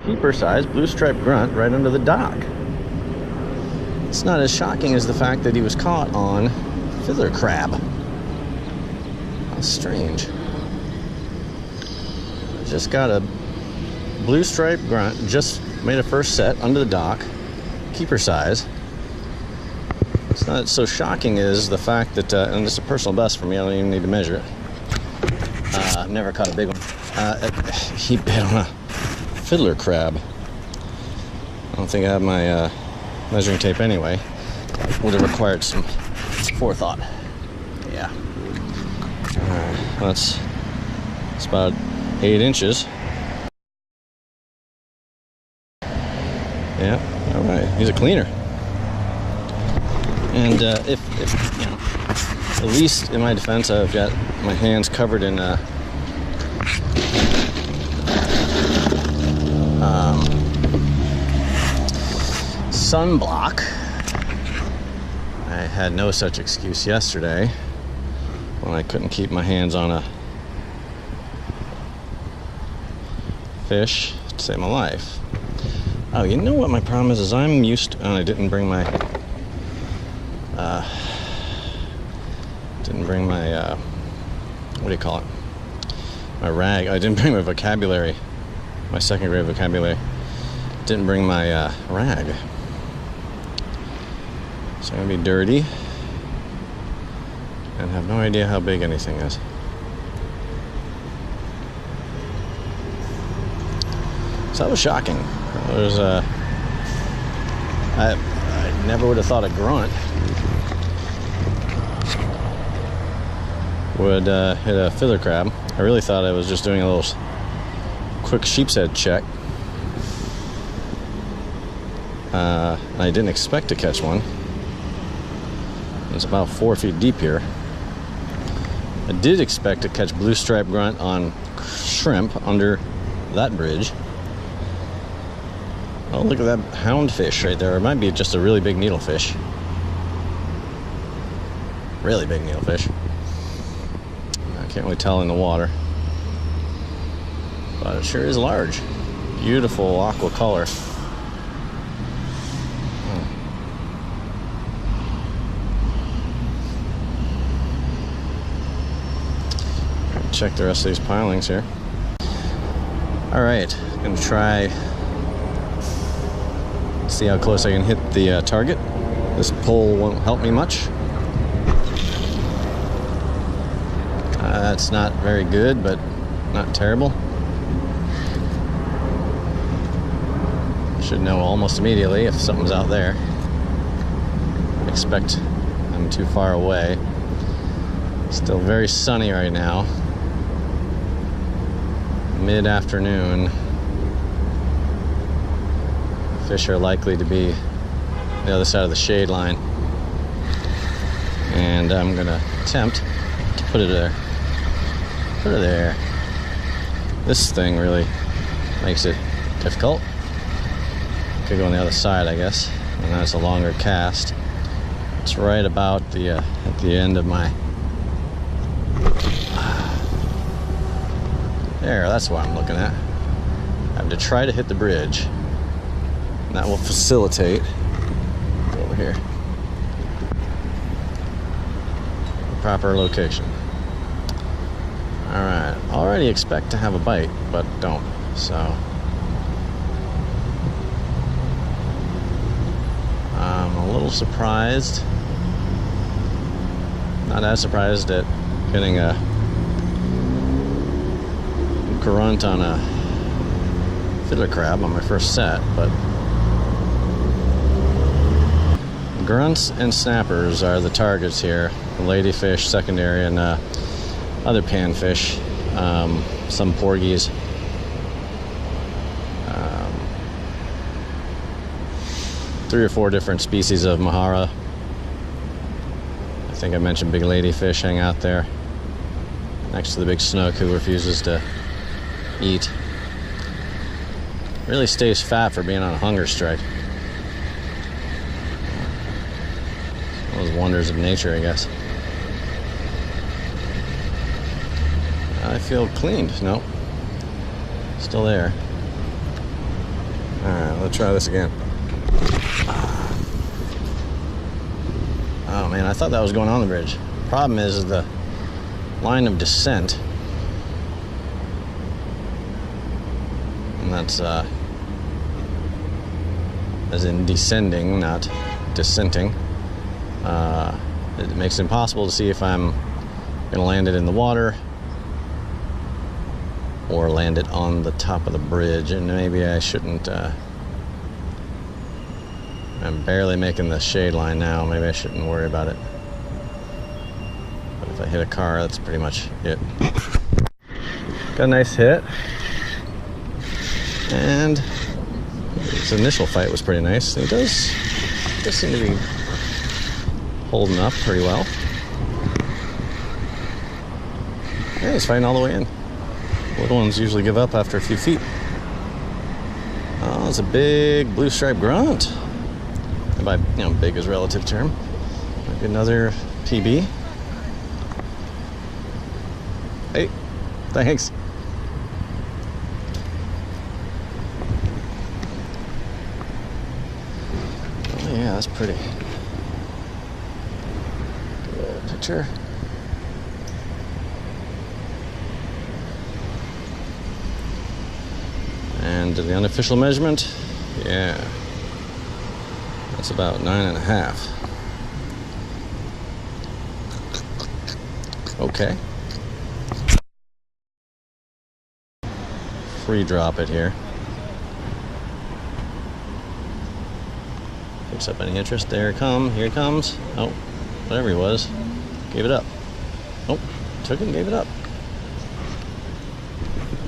keeper-sized blue-striped grunt right under the dock. It's not as shocking as the fact that he was caught on fiddler crab. How strange. Just got a blue-striped grunt, just made a first set under the dock, keeper size. It's not so shocking as the fact that, and this is a personal best for me, I don't even need to measure it. I've never caught a big one. He bit on a fiddler crab. I don't think I have my measuring tape anyway. Would have required some forethought. Yeah. Alright, well, it's about 8 inches. Yeah, alright, he's a cleaner. And if you know, at least in my defense, I've got my hands covered in sunblock. I had no such excuse yesterday when I couldn't keep my hands on a fish to save my life. Oh, you know what my problem is I'm used to, I didn't bring my what do you call it? My rag. I didn't bring my vocabulary, my second grade vocabulary. Didn't bring my rag. So I'm gonna be dirty and have no idea how big anything is. So that was shocking. There's I never would have thought a grunt would hit a fiddler crab. I really thought I was just doing a little quick sheep's head check. I didn't expect to catch one. It's about 4 feet deep here. I did expect to catch blue striped grunt on shrimp under that bridge. Oh, look at that houndfish right there. It might be just a really big needlefish. Really big needlefish. I can't really tell in the water. But it sure is large. Beautiful aqua color. Check the rest of these pilings here. Alright, gonna try see how close I can hit the target. This pole won't help me much. That's not very good, but not terrible. Should know almost immediately if something's out there. Expect I'm too far away. Still very sunny right now. Mid-afternoon. Fish are likely to be the other side of the shade line. And I'm gonna attempt to put it there. Put it there. This thing really makes it difficult. Could go on the other side, I guess. And that's a longer cast. It's right about the at the end of my. There, that's what I'm looking at. I have to try to hit the bridge. And that will facilitate. Go over here. The proper location. Alright, already expect to have a bite, but don't. So I'm a little surprised. Not as surprised at getting a grunt on a fiddler crab on my first set, but grunts and snappers are the targets here. Ladyfish, secondary, and other panfish, some porgies. 3 or 4 different species of mahara. I think I mentioned big ladyfish hang out there next to the big snook who refuses to eat. Really stays fat for being on a hunger strike. Those wonders of nature, I guess. I feel cleaned. Nope. Still there. let's try this again. Oh man, I thought that was going on the bridge. Problem is the line of descent, and that's as in descending, not dissenting. It makes it impossible to see if I'm gonna land it in the water or land it on the top of the bridge. And maybe I shouldn't, I'm barely making the shade line now. Maybe I shouldn't worry about it. But if I hit a car, that's pretty much it. Got a nice hit. And his initial fight was pretty nice. He does seem to be holding up pretty well. Yeah, he's fighting all the way in. Little ones usually give up after a few feet. Oh, it's a big blue stripe grunt. And by, big is a relative term. Might be another PB. Hey, thanks. Oh yeah, that's pretty. Good picture. And the unofficial measurement, yeah, that's about 9.5. Okay. Free drop it here. Picks up any interest. Here it comes. Oh, whatever he was, gave it up. Oh, took it and gave it up.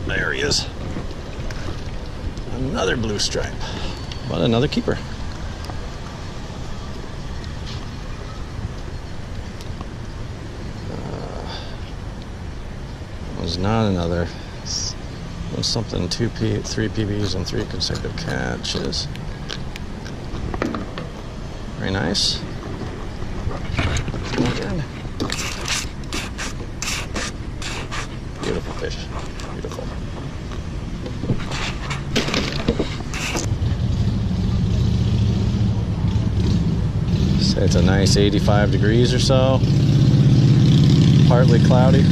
There he is. Another blue stripe, but another keeper. Was not another. Was something 3 PBs and 3 consecutive catches. Very nice. Again. Beautiful fish. Beautiful. Say it's a nice 85 degrees or so. Partly cloudy.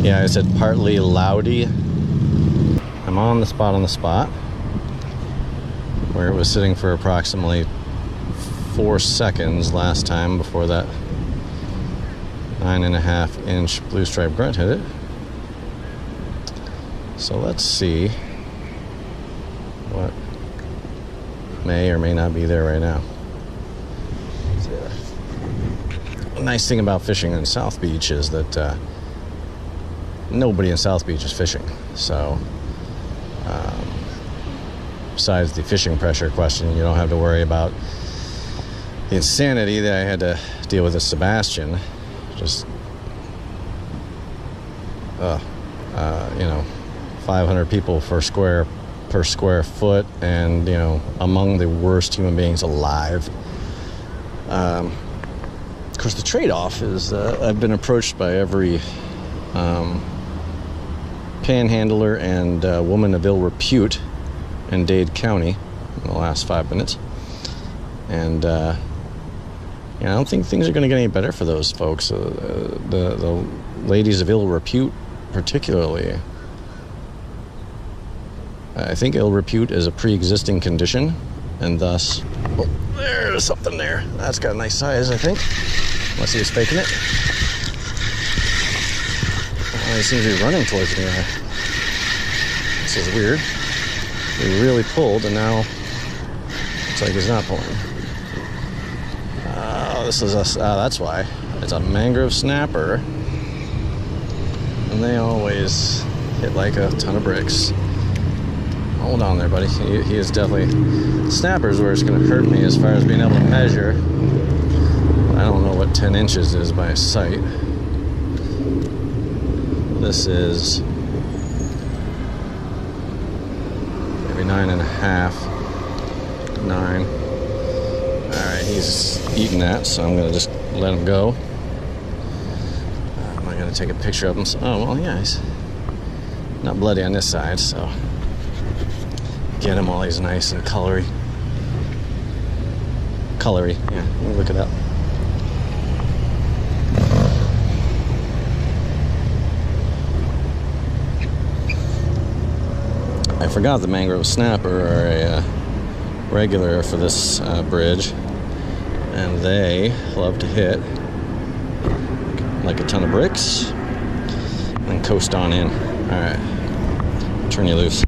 Yeah, I said partly loudy. I'm on the spot where it was sitting for approximately 4 seconds last time before that 9.5-inch blue stripe grunt hit it. So let's see what may or may not be there right now. The nice thing about fishing in South Beach is that nobody in South Beach is fishing. So besides the fishing pressure question, you don't have to worry about the insanity that I had to deal with with Sebastian. Just 500 people per square foot, and among the worst human beings alive. Of course, the trade-off is I've been approached by every panhandler and woman of ill repute in Dade County in the last 5 minutes, and I don't think things are going to get any better for those folks. The ladies of ill repute, particularly. I think ill repute is a pre-existing condition, and thus, oh, there's something there. That's got a nice size, I think. Unless he was faking it. Oh, he seems to be running towards me. This is weird. He really pulled, and now it's like he's not pulling. That's why. It's a mangrove snapper, and they always hit like a ton of bricks. Hold on there, buddy. He is definitely... Snappers where it's going to hurt me as far as being able to measure. I don't know what 10 inches is by sight. This is maybe 9.5. 9. Alright, he's eating that, so I'm going to just let him go. Am I going trying to take a picture of him. So, oh, well, yeah, he's not bloody on this side, so get him while he's nice and colory. Colory, yeah, look it up. I forgot the mangrove snapper are a regular for this bridge, and they love to hit like a ton of bricks and coast on in. All right, turn you loose.